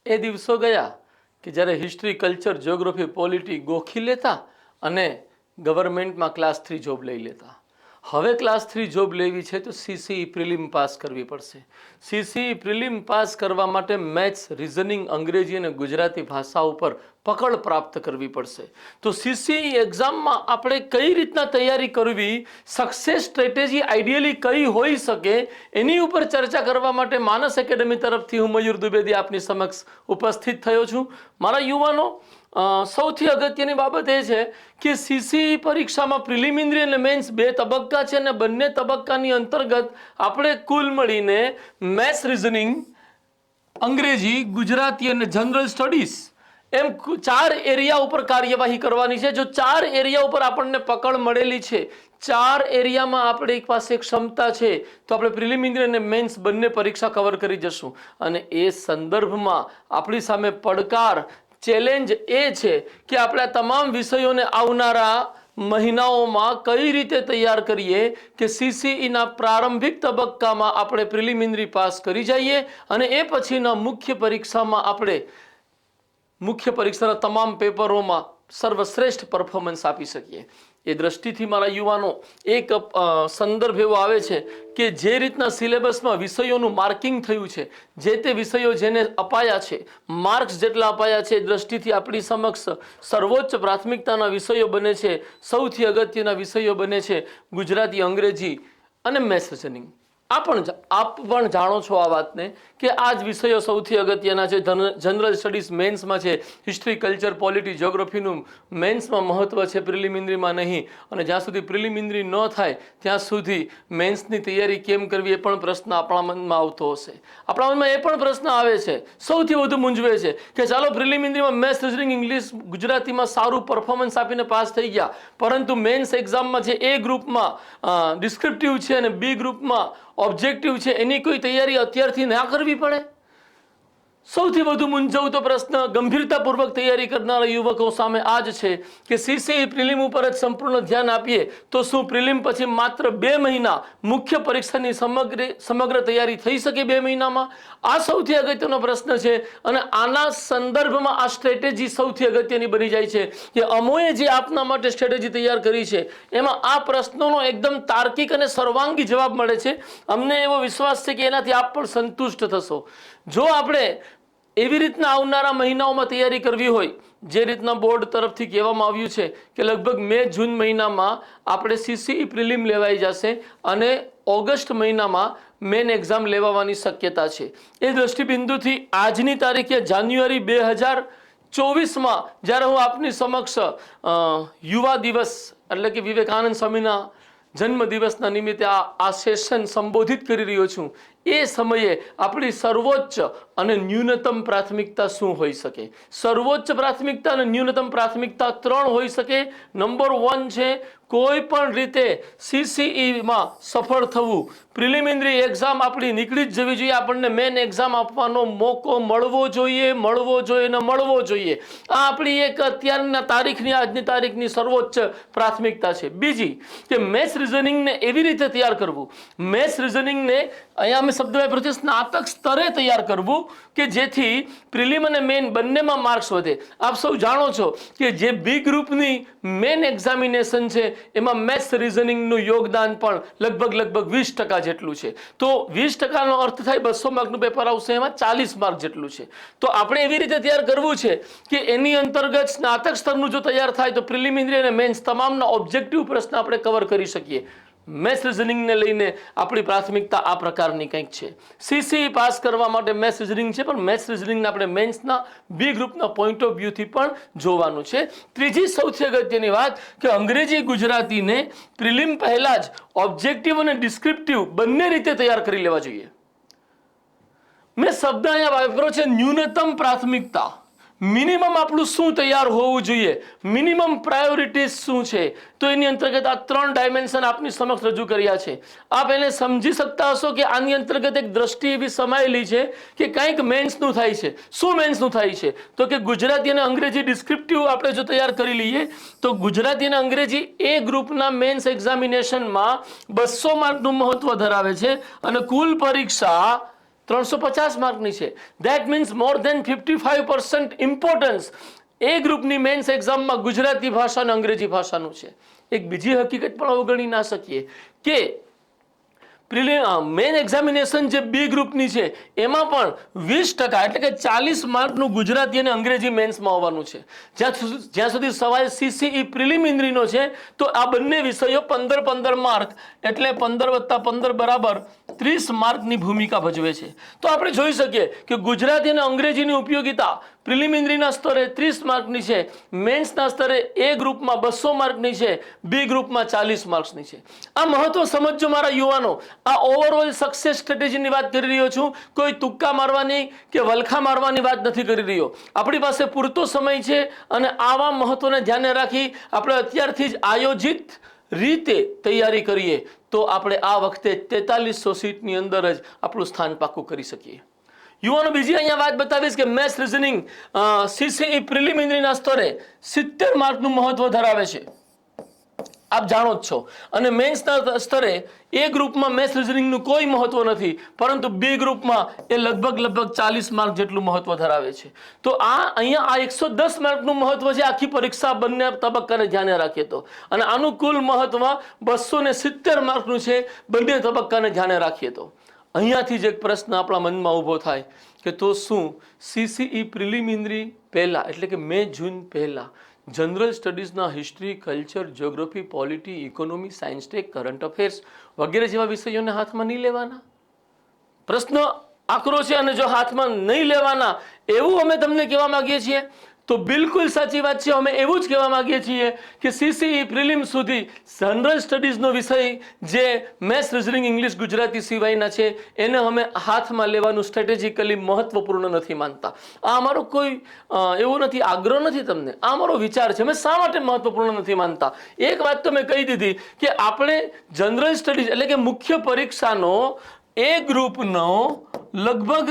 એ દિવસો ગયા કે જ્યારે હિસ્ટ્રી, કલ્ચર, જ્યોગ્રાફી, પોલિટી ગોખી લેતા અને ગવર્મેન્ટમાં ક્લાસ 3 જોબ લઈ લેતા. હવે ક્લાસ 3 જોબ લેવી છે તો CCE પ્રિલિમ પાસ કરવી પડશે. CCE પ્રિલિમ પાસ કરવા માટે મેથ્સ, રિઝનિંગ, અંગ્રેજી અને ગુજરાતી ભાષા ઉપર પકડ પ્રાપ્ત કરવી પડશે. તો CCE એક્ઝામમાં આપણે કઈ રીતના તૈયારી કરવી, સક્સેસ સ્ટ્રેટેજી આઈડિયલી કઈ હોઈ શકે, એની ઉપર ચર્ચા કરવા માટે માનસ એકેડમી તરફથી હું મયુર દ્વિવેદી આપની સમક્ષ ઉપસ્થિત થયો છું. મારા યુવાનો, સૌથી અગત્યની બાબત એ છે કે CCE પરીક્ષામાં પ્રિલિમિનરી અને મેન્સ 2 તબક્કા છે અને બંને તબક્કાની અંતર્ગત આપણે કુલ મળીને મેથ્સ, રિઝનિંગ, અંગ્રેજી, ગુજરાતી અને જનરલ સ્ટડીઝ એમ 4 એરિયા ઉપર કાર્યવાહી કરવાની છે. જો 4 એરિયા ઉપર આપણને પકડ મળેલી છે, 4 એરિયામાં આપણી પાસે ક્ષમતા છે, તો આપણે પ્રિલિમિનરી અને મેન્સ બંને પરીક્ષા કવર કરી જશું. અને એ સંદર્ભમાં આપણી સામે પડકાર, ચેલેન્જ એ છે કે આપણે તમામ વિષયોને આવનારા મહિનાઓમાં કઈ રીતે તૈયાર કરીએ કે CCEના પ્રારંભિક તબક્કામાં આપણે પ્રિલિમિનરી પાસ કરી જઈએ અને એ પછીના મુખ્ય પરીક્ષામાં આપણે મુખ્ય પરીક્ષાના તમામ પેપરોમાં સર્વશ્રેષ્ઠ પરફોર્મન્સ આપી શકીએ. એ દ્રષ્ટિથી મારા યુવાનો એક સંદર્ભ એવો આવે છે કે જે રીતના સિલેબસમાં વિષયોનું માર્કિંગ થયું છે, જે તે વિષયો જેને અપાયા છે, માર્ક્સ જેટલા અપાયા છે, એ દ્રષ્ટિથી આપણી સમક્ષ સર્વોચ્ચ પ્રાથમિકતાના વિષયો બને છે. સૌથી અગત્યના વિષયો બને છે ગુજરાતી, અંગ્રેજી અને મેથ્સ, રિઝનિંગ. આપ પણ જાણો છો આ વાતને કે આ જ વિષયો સૌથી અગત્યના છે. જનરલ સ્ટડીઝ મેન્સમાં છે, હિસ્ટ્રી, કલ્ચર, પોલિટી, જ્યોગ્રાફીનું મેન્સમાં મહત્વ છે, પ્રિલિમિનરીમાં નહીં. અને જ્યાં સુધી પ્રિલિમિનરી ન થાય ત્યાં સુધી મેન્સની તૈયારી કેમ કરવી એ પણ પ્રશ્ન આપણા મનમાં આવતો હશે. આપણા મનમાં એ પણ પ્રશ્ન આવે છે, સૌથી વધુ મૂંઝવે છે કે ચાલો પ્રિલિમિનરીમાં મેથ્સ, રિઝનિંગ, ઇંગ્લિશ, ગુજરાતીમાં સારું પરફોર્મન્સ આપીને પાસ થઈ ગયા, પરંતુ મેન્સ એક્ઝામમાં જે A ગ્રુપમાં ડિસ્ક્રિપ્ટિવ છે અને B ગ્રુપમાં ઓબ્જેક્ટિવ છે, એની કોઈ તૈયારી અત્યારથી ના કરવી પડે? સૌથી વધુ મૂંઝવતો પ્રશ્ન ગંભીરતાપૂર્વક તૈયારી કરનારા યુવકો સામે આ જ છે કે CCE પ્રિલિમ ઉપર જ સંપૂર્ણ ધ્યાન આપીએ તો શું પ્રિલિમ પછી માત્ર 2 મહિના મુખ્ય પરીક્ષાની સમગ્ર તૈયારી થઈ શકે 2 મહિનામાં? આ સૌથી અગત્યનો પ્રશ્ન છે. અને આના સંદર્ભમાં આ સ્ટ્રેટેજી સૌથી અગત્યની બની જાય છે કે અમોએ જે આપના માટે સ્ટ્રેટેજી તૈયાર કરી છે એમાં આ પ્રશ્નોનો એકદમ તાર્કિક અને સર્વાંગી જવાબ મળે છે. અમને એવો વિશ્વાસ છે કે એનાથી આપ પણ સંતુષ્ટ થશો. જો આપણે એવી રીતના આવનારા મહિનાઓમાં તૈયારી કરવી હોય, જે રીતના બોર્ડ તરફથી કહેવામાં આવ્યું છે કે લગભગ મે, જૂન મહિનામાં આપણે CCE પ્રિલિમ લેવાઈ જશે અને ઓગસ્ટ મહિનામાં મેન એક્ઝામ લેવાવાની શક્યતા છે. એ દ્રષ્ટિબિંદુથી આજની તારીખે જાન્યુઆરી 2024માં જ્યારે હું આપની સમક્ષ યુવા દિવસ એટલે કે વિવેકાનંદ સ્વામીના જન્મદિવસના નિમિત્તે આ સેશન સંબોધિત કરી રહ્યો છું, એ સમયે આપણી સર્વોચ્ચ અને ન્યૂનતમ પ્રાથમિકતા શું હોઈ શકે? સર્વોચ્ચ પ્રાથમિકતા અને ન્યૂનતમ પ્રાથમિકતા 3 હોઈ શકે. નંબર 1 છે કોઈ પણ રીતે CCEમાં સફળ થવું. પ્રિલિમિનરી એક્ઝામ આપણી નીકળી જ જવી જોઈએ, આપણને મેન એક્ઝામ આપવાનો મોકો મળવો જોઈએ ને મળવો જોઈએ. આ આપણી એક અત્યારના તારીખની, આજની તારીખની સર્વોચ્ચ પ્રાથમિકતા છે. બીજી કે મેથ્સ, રિઝનિંગને એવી રીતે તૈયાર કરવું, મેથ્સ, રિઝનિંગને અહીંયા અમે શબ્દ વાપર્યો છે સ્નાતક સ્તરે તૈયાર કરવું કે જેથી પ્રિલિમ અને મેન બંનેમાં માર્ક્સ વધે. આપ સૌ જાણો છો કે જે B ગ્રુપની મેન એક્ઝામિનેશન છે એમાં મેથ્સ, રિઝનિંગનું યોગદાન પણ લગભગ 20% જેટલું છે. તો 20%નો અર્થ થાય 200 માર્કનું પેપર આવશે, એમાં 40 માર્ક જેટલું છે. તો આપણે એવી રીતે તૈયાર કરવું છે કે એની અંતર્ગત સ્નાતક સ્તરનું જો તૈયાર થાય તો પ્રિલિમિનરી અને મેન્સ તમામના ઓબ્જેક્ટિવ પ્રશ્ન આપણે કવર કરી શકીએ. મેથ્સ, રિઝનિંગને લઈને આપણી પ્રાથમિકતા આ પ્રકારની કંઈક છે. CCE પાસ કરવા માટે મેથ્સ, રિઝનિંગ છે, પણ મેથ્સ, રિઝનિંગને આપણે મેન્સના B ગ્રુપના પોઈન્ટ ઓફ વ્યૂથી પણ જોવાનું છે. ત્રીજી સૌથી અગત્યની વાત કે અંગ્રેજી, ગુજરાતીને પ્રિલિમ પહેલા જ ઓબ્જેક્ટિવ અને ડિસ્ક્રિપ્ટિવ બંને રીતે તૈયાર કરી લેવા જોઈએ. મેં શબ્દ અહીંયા વાપર્યો છે ન્યૂનતમ પ્રાથમિકતા. મિનિમમ આપણું શું તૈયાર હોવું જોઈએ, મિનિમમ પ્રાયોરિટીઝ શું છે, તો એની અંતર્ગત આ 3 ડાયમેન્શન આપની સમક્ષ રજૂ કર્યા છે. આપ એને સમજી શકતા હશો કે આની અંતર્ગત એક દ્રષ્ટિ એવી સમાયેલી છે કે કંઈક મેન્સનું થાય છે. શું મેન્સનું થાય છે? તો કે ગુજરાતી અને અંગ્રેજી ડિસ્ક્રિપ્ટિવ આપણે જો તૈયાર કરી લઈએ તો ગુજરાતી અને અંગ્રેજી A ગ્રુપના મેન્સ એક્ઝામિનેશનમાં 200 માર્કનું મહત્વ ધરાવે છે અને કુલ પરીક્ષા 350 માર્કની છે. That means more than 55% importance એ ગ્રુપની મેન્સ એક્ઝામમાં ગુજરાતી ભાષા અને અંગ્રેજી ભાષાનું છે. એક બીજી હકીકત પણ અવગણી ના શકીએ કે મેન એક્ઝામિનેશન જે બી ગ્રુપની છે એમાં પણ 20% એટલે કે 40 માર્કનું ગુજરાતી અને અંગ્રેજી મેન્સમાં આવવાનું છે. જ્યાં સુધી સવાલ સીસીઈ પ્રિલિમિનરીનો છે તો આ બંને વિષયો 15 માર્ક એટલે 15 + 15 બરાબર 30 માર્કની ભૂમિકા ભજવે છે. તો આપણે જોઈ શકીએ કે ગુજરાતી અને અંગ્રેજીની ઉપયોગિતા પ્રિલિમિનરીના સ્તરે 30 માર્કની છે, મેન્સના સ્તરે એ ગ્રુપમાં 200 માર્કની છે, બી ગ્રુપમાં 40 માર્ક્સની છે. આ મહત્વ સમજજો મારા યુવાનો. આ ઓવરઓલ સક્સેસ સ્ટ્રેટેજીની વાત કરી રહ્યો છું, કોઈ તુક્કા મારવાની કે વલખા મારવાની વાત નથી કરી રહ્યો. આપણી પાસે પૂરતો સમય છે અને આવા મહત્વને ધ્યાને રાખી આપણે અત્યારથી જ આયોજિત રીતે તૈયારી કરીએ તો આપણે આ વખતે 4300 સીટની અંદર જ આપણું સ્થાન પાકું કરી શકીએ. યુવાનો બીજી અહીંયા વાત બતાવીશ કે મેથ્સ રીઝનિંગ સીસીઈ પ્રિલિમિનરીના સ્તરે 70 માર્કનું મહત્વ ધરાવે છે, આપ જાણો જ છો. અને મેન્સના સ્તરે એ ગ્રુપમાં મેથ્સ રીઝનિંગનું કોઈ મહત્વ નથી, પરંતુ બી ગ્રુપમાં એ લગભગ 40 માર્ક જેટલું મહત્વ ધરાવે છે. તો અહીંયા આ 110 માર્કનું મહત્વ છે આખી પરીક્ષા બંને તબક્કાને ધ્યાને રાખીએ તો, અને આનું કુલ મહત્વ 270 માર્કનું છે બંને તબક્કાને ધ્યાને રાખીએ તો. અહીંયાથી જ એક પ્રશ્ન આપણા મનમાં ઊભો થાય કે તો શું સીસીઈ પ્રિલિમિનરી પહેલા એટલે કે મે જૂન પહેલા જનરલ સ્ટડીઝના history, culture, geography, polity, economy, science tech, current affairs વગેરે જેવા વિષયોને હાથમાં નહીં લેવાના? પ્રશ્ન આકરો છે. અને જો હાથમાં નહીં લેવાના એવું અમે તમને કહેવા માંગીએ છીએ તો બિલકુલ સાચી વાત છે. અમે એવું જ કહેવા માંગીએ છીએ કે સીસીઈ પ્રિલિમ સુધી જનરલ સ્ટડીઝનો વિષય જે મેથ્સ, રીઝનિંગ, ઇંગ્લિશ, ગુજરાતી સિવાયના છે એને અમે હાથમાં લેવાનું સ્ટ્રેટેજિકલી મહત્વપૂર્ણ નથી માનતા. આ અમારો કોઈ એવું નથી, આગ્રહ નથી તમને, આ અમારો વિચાર છે. અમે શા માટે મહત્વપૂર્ણ નથી માનતા? એક વાત તો મેં કહી દીધી કે આપણે જનરલ સ્ટડીઝ એટલે કે મુખ્ય પરીક્ષાનો એ ગ્રુપનો લગભગ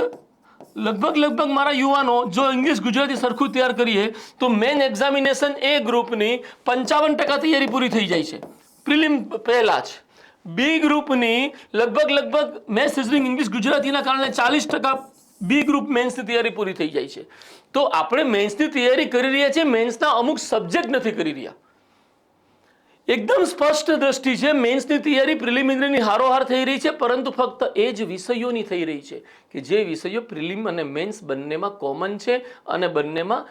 મારા યુવાનો જો ઇંગ્લિશ ગુજરાતી સરખું તૈયાર કરીએ તો મેન એક્ઝામિનેશન એ ગ્રુપની 55% તૈયારી પૂરી થઈ જાય છે પ્રિલિમ પહેલા જ. બી ગ્રુપની લગભગ મેથ્સ, રીઝનિંગ, ઇંગ્લિશ ગુજરાતીના કારણે 40% બી ગ્રુપ મેન્સની તૈયારી પૂરી થઈ જાય છે. તો આપણે મેન્સની તૈયારી કરી રહ્યા છીએ, મેન્સના અમુક સબ્જેક્ટ નથી કરી રહ્યા. એકદમ સ્પષ્ટ દ્રષ્ટિ છે, મેન્સની તૈયારી પ્રિલિમિનરીની હારોહાર થઈ રહી છે, પરંતુ ફક્ત એ જ વિષયોની થઈ રહી છે કે જે વિષયો પ્રિલિમ અને મેન્સ બંનેમાં કોમન છે અને બંનેમાં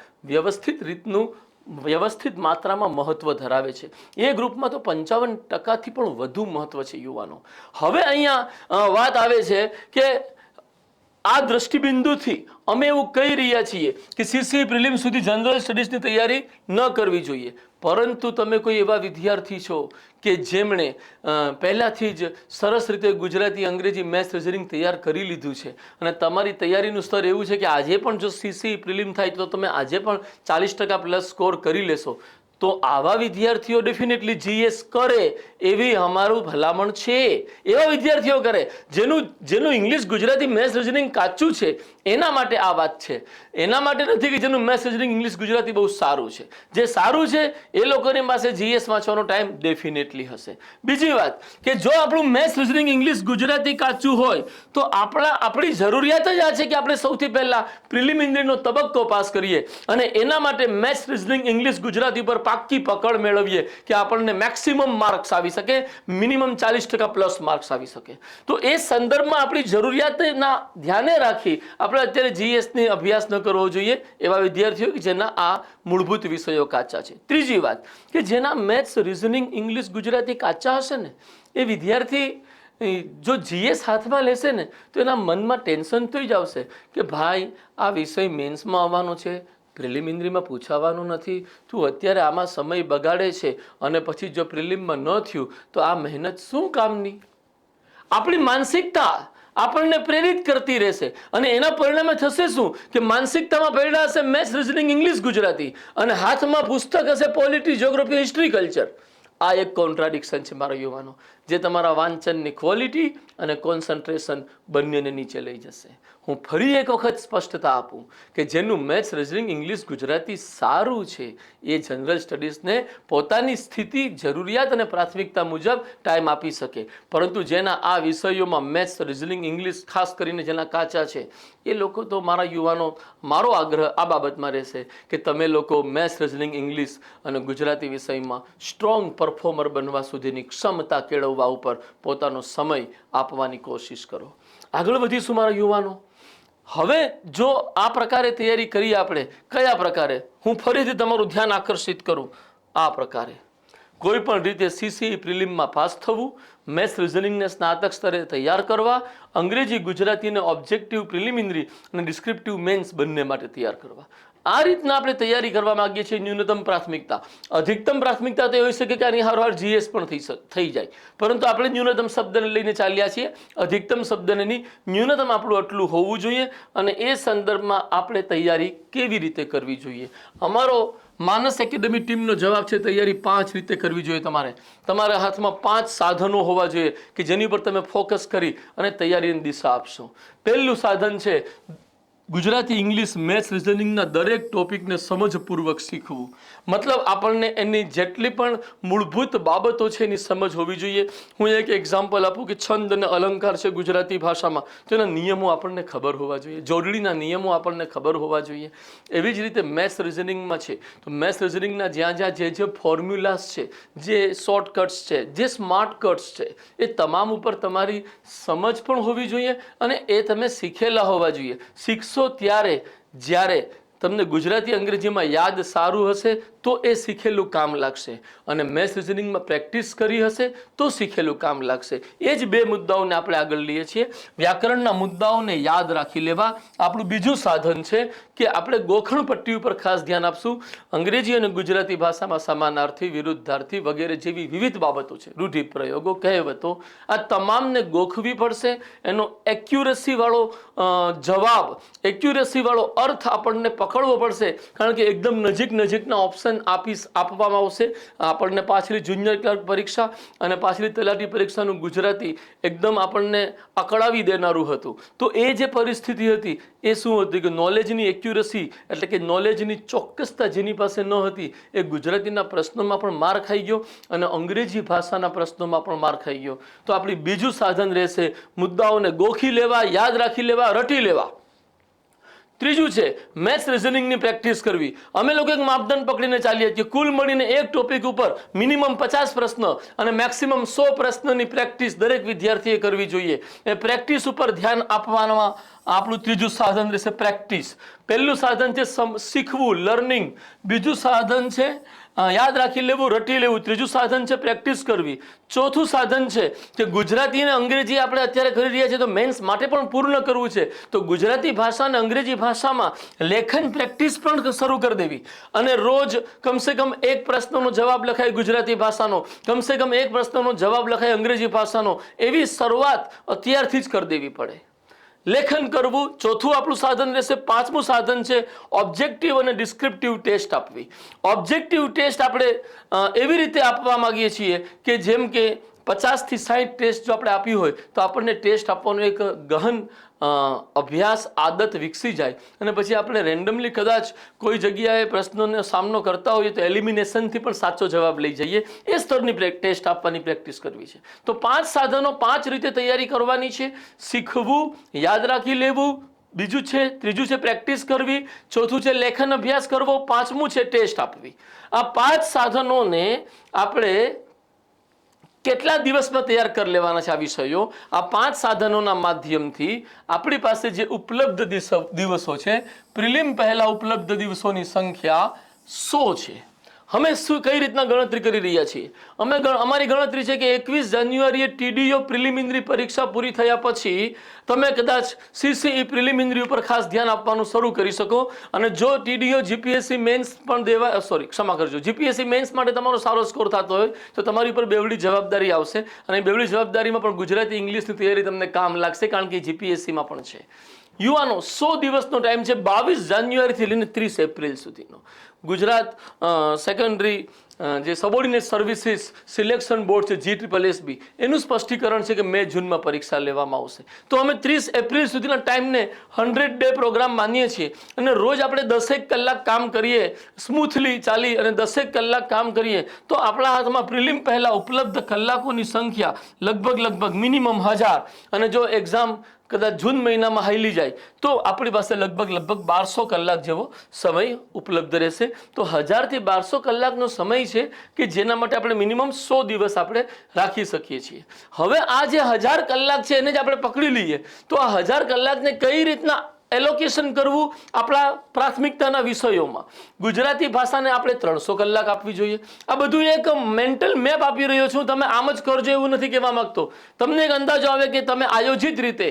વ્યવસ્થિત માત્રામાં મહત્વ ધરાવે છે. એ ગ્રુપમાં તો 55%થી પણ વધુ મહત્વ છે યુવાનો. હવે અહીંયા વાત આવે છે કે આ દ્રષ્ટિબિંદુથી અમે એવું કહી રહ્યા છીએ કે સીસીઈ પ્રિલિમ સુધી જનરલ સ્ટડીઝની તૈયારી ન કરવી જોઈએ. પરંતુ તમે કોઈ એવા વિદ્યાર્થી છો કે જેમણે પહેલાંથી જ સરસ રીતે ગુજરાતી, અંગ્રેજી, મેથ્સ, રીઝનિંગ તૈયાર કરી લીધું છે અને તમારી તૈયારીનું સ્તર એવું છે કે આજે પણ જો સીસીઈ પ્રિલિમ થાય તો તમે આજે પણ 40% પ્લસ સ્કોર કરી લેશો, તો આવા વિદ્યાર્થીઓ ડેફિનેટલી જીએસ કરે એવી અમારું ભલામણ છે. એવા વિદ્યાર્થીઓ કરે જેનું ઇંગ્લિશ, ગુજરાતી, મેથ્સ, રીઝનિંગ કાચું છે. એના માટે આ વાત છે. એના માટે નથી કે જેનું મેથ્સ, રીઝનિંગ, ઇંગ્લિશ, ગુજરાતી બહુ સારું છે. જે સારું છે એ લોકોની પાસે જીએસ વાંચવાનો ટાઈમ ડેફિનેટલી હશે. બીજી વાત કે જો આપણું મેથ્સ, રીઝનિંગ, ઇંગ્લિશ, ગુજરાતી કાચું હોય તો આપણી જરૂરિયાત જ આ છે કે આપણે સૌથી પહેલા પ્રિલિમિનરીનો તબક્કો પાસ કરીએ અને એના માટે મેથ્સ, રીઝનિંગ, ઇંગ્લિશ, ગુજરાતી પર પાક્કી પકડ મેળવીએ કે આપણને મેક્સિમમ માર્ક્સ આવી શકે, મિનિમમ 40% પ્લસ માર્ક્સ આવી શકે. તો એ સંદર્ભમાં આપણી જરૂરિયાતના ધ્યાને રાખી આપણે અત્યારે જીએસની અભ્યાસ ન કરવો જોઈએ એવા વિદ્યાર્થીઓ કે જેના આ મૂળભૂત વિષયો કાચા છે. ત્રીજી વાત કે જેના મેથ્સ, રીઝનિંગ, ઇંગ્લિશ, ગુજરાતી કાચા હશે ને એ વિદ્યાર્થી જો જીએસ હાથમાં લેશે ને તો એના મનમાં ટેન્શન થઈ જ આવશે કે ભાઈ આ વિષય મેન્સમાં આવવાનો છે, પ્રિલિમિનરીમાં પૂછાવાનું નથી, તું અત્યારે આમાં સમય બગાડે છે અને પછી જો પ્રિલિમમાં ન થયું તો આ મહેનત શું કામની? આપણી માનસિકતા આપણને પ્રેરિત કરતી રહેશે અને એના પરિણામે થશે શું કે માનસિકતામાં પડ્યા હશે મેથ્સ, રીઝનિંગ, ઇંગ્લિશ, ગુજરાતી અને હાથમાં પુસ્તક હશે પોલિટી, જ્યોગ્રાફી, હિસ્ટ્રી, કલ્ચર. આ એક કોન્ટ્રાડિક્શન છે મારા યુવાનો. જે તમારા વાંચનની ક્વોલિટી અને કોન્સન્ટ્રેશન બંનેને નીચે લઈ જશે. હું ફરી એક વખત સ્પષ્ટતા આપું કે જેનું મેથ્સ, રિઝનિંગ, ઇંગ્લિશ, ગુજરાતી સારું છે એ જનરલ સ્ટડીઝને પોતાની સ્થિતિ, જરૂરિયાત અને પ્રાથમિકતા મુજબ ટાઈમ આપી શકે. પરંતુ જેના આ વિષયોમાં મેથ્સ, રિઝનિંગ, ઇંગ્લિશ ખાસ કરીને જેના કાચા છે એ લોકો તો, મારા યુવાનો, મારો આગ્રહ આ બાબતમાં રહેશે કે તમે લોકો મેથ્સ, રિઝનિંગ, ઇંગ્લિશ અને ગુજરાતી વિષયમાં સ્ટ્રોંગ પરફોર્મર બનવા સુધીની ક્ષમતા કેળવવા ઉપર પોતાનો સમય આપવાની કોશિશ કરો. આગળ વધીશું મારા યુવાનો. હવે જો આ પ્રકારે તૈયારી કરી આપણે, કયા પ્રકારે, હું ફરીથી તમારું ધ્યાન આકર્ષિત કરું, આ પ્રકારે કોઈ પણ રીતે CCE પ્રિલિમમાં પાસ થવું, મેથ્સ, રિઝનિંગને સ્નાતક સ્તરે તૈયાર કરવા, અંગ્રેજી, ગુજરાતીને ઓબ્જેક્ટિવ, પ્રિલિમિનરી અને ડિસ્ક્રિપ્ટિવ મેન્સ બંને માટે તૈયાર કરવા. આ રીતના આપણે તૈયારી કરવા માંગીએ છીએ. ન્યૂનતમ પ્રાથમિકતા, અધિકતમ પ્રાથમિકતા તો હોઈ શકે કે આની હારવાર GS પણ થઈ જાય, પરંતુ આપણે ન્યૂનતમ શબ્દને લઈને ચાલ્યા છીએ. અધિકતમ શબ્દની ન્યૂનતમ આપણું આટલું હોવું જોઈએ અને એ સંદર્ભમાં આપણે તૈયારી કેવી રીતે કરવી જોઈએ. અમારો માનસ એકેડમી ટીમનો જવાબ છે તૈયારી 5 રીતે કરવી જોઈએ. તમારા હાથમાં 5 સાધનો હોવા જોઈએ કે જેની પર તમે ફોકસ કરી અને તૈયારીની દિશા આપશો. પહેલું સાધન છે ગુજરાતી, ઇંગ્લિશ, મેથ્સ, રિઝનિંગના દરેક ટોપિકને સમજપૂર્વક શીખવું. મતલબ આપણને એની જેટલી પણ મૂળભૂત બાબતો છે એની સમજ હોવી જોઈએ. હું એક એક્ઝામ્પલ આપું કે છંદ અને અલંકાર છે ગુજરાતી ભાષામાં, તો એના નિયમો આપણને ખબર હોવા જોઈએ, જોડણીના નિયમો આપણને ખબર હોવા જોઈએ. એવી જ રીતે મેથ્સ, રિઝનિંગમાં છે તો મેથ્સ, રિઝનિંગના જ્યાં જે ફોર્મ્યુલાસ છે, જે શોર્ટકટ્સ છે, જે સ્માર્ટ કટ્સ છે, એ તમામ ઉપર તમારી સમજ પણ હોવી જોઈએ અને એ તમે શીખેલા હોવા જોઈએ. શીખશો ત્યારે જ્યારે તમને ગુજરાતી, અંગ્રેજીમાં યાદ સારું હશે તો એ શીખેલું કામ લાગશે અને મેથ્સ, રિઝનિંગમાં પ્રેક્ટિસ કરી હશે તો શીખેલું કામ લાગશે. એ જ 2 મુદ્દાઓને આપણે આગળ લઈએ છીએ. વ્યાકરણના મુદ્દાઓને યાદ રાખી લેવા આપણું બીજું સાધન છે કે આપણે ગોખણ પટ્ટી ઉપર ખાસ ધ્યાન આપશું. અંગ્રેજી અને ગુજરાતી ભાષામાં સમાનાર્થી, વિરુદ્ધાર્થી વગેરે જેવી વિવિધ બાબતો છે, રૂઢિપ્રયોગો, કહેવતો, આ તમામને ગોખવી પડશે. એનો એક્યુરસી વાળો જવાબ, એક્યુરસી વાળો અર્થ આપણને પકડવો પડશે, કારણ કે એકદમ નજીકના ઓપ્શન આપવામાં આવશે. આપણને પાછલી જુનિયર ક્લર્ક પરીક્ષા અને પાછલી તલાટી પરીક્ષાનું ગુજરાતી એકદમ આપણને અકળાવી દેનારું હતું. તો એ જે પરિસ્થિતિ હતી એ શું હતી કે નોલેજની એક્યુરસી એટલે કે નોલેજની ચોક્કસતા જેની પાસે ન હતી એ ગુજરાતીના પ્રશ્નોમાં પણ માર ખાઈ ગયો અને અંગ્રેજી ભાષાના પ્રશ્નોમાં પણ માર ખાઈ ગયો. તો આપણી બીજું સાધન રહેશે મુદ્દાઓને ગોખી લેવા, યાદ રાખી લેવા, રટી લેવા. ત્રીજું છે મેથ્સ, રિઝનિંગની પ્રેક્ટિસ કરવી. અમે લોકો એક માપદંડ પકડીને ચાલીએ છીએ, કુલ મળીને એક ટોપિક ઉપર મિનિમમ 50 પ્રશ્ન અને મેક્સિમમ 100 પ્રશ્નની પ્રેક્ટિસ દરેક વિદ્યાર્થીએ કરવી જોઈએ. એ પ્રેક્ટિસ ઉપર ધ્યાન આપવામાં આપણું ત્રીજું સાધન રહેશે પ્રેક્ટિસ. પહેલું સાધન છે શીખવું, લર્નિંગ. બીજું સાધન છે યાદ રાખી લેવું, રટી લેવું. ત્રીજું સાધન છે પ્રેક્ટિસ કરવી. ચોથું સાધન છે કે ગુજરાતી અને અંગ્રેજી આપણે અત્યારે કરી રહ્યા છીએ તો મેન્સ માટે પણ પૂર્ણ કરવું છે. તો ગુજરાતી ભાષા અને અંગ્રેજી ભાષામાં લેખન પ્રેક્ટિસ પણ શરૂ કરી દેવી અને રોજ કમસે કમ એક પ્રશ્નનો જવાબ લખાય ગુજરાતી ભાષાનો, કમસે કમ એક પ્રશ્નનો જવાબ લખાય અંગ્રેજી ભાષાનો. એવી શરૂઆત અત્યારથી જ કરી દેવી પડે. લેખન કરવું ચોથું આપણું સાધન રહેશે. પાંચમું સાધન છે ઓબ્જેક્ટિવ અને ડિસ્ક્રિપ્ટિવ ટેસ્ટ આપવી. ઓબ્જેક્ટિવ ટેસ્ટ આપણે એવી રીતે આપવા માંગીએ છીએ કે જેમ કે 50 થી 60 ટેસ્ટ જો આપણે આપી હોય તો આપણને ટેસ્ટ આપવાનો એક ગહન અભ્યાસ, આદત વિકસી જાય અને પછી આપણે રેન્ડમલી કદાચ કોઈ જગ્યાએ પ્રશ્નોનો સામનો કરતા હોઈએ તો એલિમિનેશનથી પણ સાચો જવાબ લઈ જઈએ. એ સ્તરની ટેસ્ટ આપવાની પ્રેક્ટિસ કરવી છે. તો 5 સાધનો 5 રીતે તૈયારી કરવાની છે. શીખવું, યાદ રાખી લેવું, ત્રીજું છે પ્રેક્ટિસ કરવી, ચોથું છે લેખન અભ્યાસ કરવો, પાંચમું છે ટેસ્ટ આપવી. આ 5 સાધનોને આપણે કેટલા દિવસમાં તૈયાર કરી લેવાના છે આ વિષયો? આ 5 સાધનોના માધ્યમથી આપણી પાસે જે ઉપલબ્ધ દિવસો છે, પ્રિલિમ પહેલા ઉપલબ્ધ દિવસોની સંખ્યા 100 છે. અમે કઈ રીતના ગણતરી કરી રહ્યા છીએ? અમારી ગણતરી છે કે 21 જાન્યુઆરીએ TDO પ્રિલિમિનરી પરીક્ષા પૂરી થયા પછી તમે કદાચ CCE પ્રિલિમિનરી ઉપર ખાસ ધ્યાન આપવાનું શરૂ કરી શકો અને જો TDO GPSC મેન્સ પણ GPSC મેન્સ માટે તમારો સારો સ્કોર થતો હોય તો તમારી ઉપર બેવડી જવાબદારી આવશે અને બેવડી જવાબદારીમાં પણ ગુજરાતી, ઇંગ્લિશની તૈયારી તમને કામ લાગશે, કારણ કે GPSCમાં પણ છે. યુવાનો 100 દિવસનો ટાઈમ છે, 22 જાન્યુઆરીથી લઈને 30 એપ્રિલ સુધીનો. ગુજરાત સેકન્ડરી જે સબોર્ડિનેટ સર્વિસીસ સિલેક્શન બોર્ડ છે GSSB, એનું સ્પષ્ટીકરણ છે કે મે જૂનમાં પરીક્ષા લેવામાં આવશે. તો અમે 30 એપ્રિલ સુધીના ટાઈમને 100 ડે પ્રોગ્રામ માનીએ છીએ અને રોજ આપણે 10 કલાક કામ કરીએ, સ્મૂથલી ચાલી અને 10 કલાક કામ કરીએ તો આપણા હાથમાં પ્રિલિમ પહેલા ઉપલબ્ધ કલાકોની સંખ્યા લગભગ મિનિમમ 1000, અને જો એક્ઝામ કદાચ જૂન મહિનામાં હાલી જાય તો આપણી પાસે લગભગ 1200 કલાક જેવો સમય ઉપલબ્ધ રહેશે. તો 1000 થી 1200 કલાકનો સમય છે કે જેના માટે આપણે મિનિમમ 100 દિવસ આપણે રાખી શકીએ છીએ. હવે આ જે 1000 કલાક છે એને જ આપણે પકડી લઈએ તો આ 1000 કલાકને કઈ રીતના એલોકેશન કરવું આપણા પ્રાથમિકતાના વિષયોમાં. ગુજરાતી ભાષાને આપણે 300 કલાક આપવી જોઈએ. આ બધું એક મેન્ટલ મેપ આપી રહ્યો છું, તમે આમ જ કરજો એવું નથી કહેવા માંગતો. તમને એક અંદાજો આવે કે તમે આયોજિત રીતે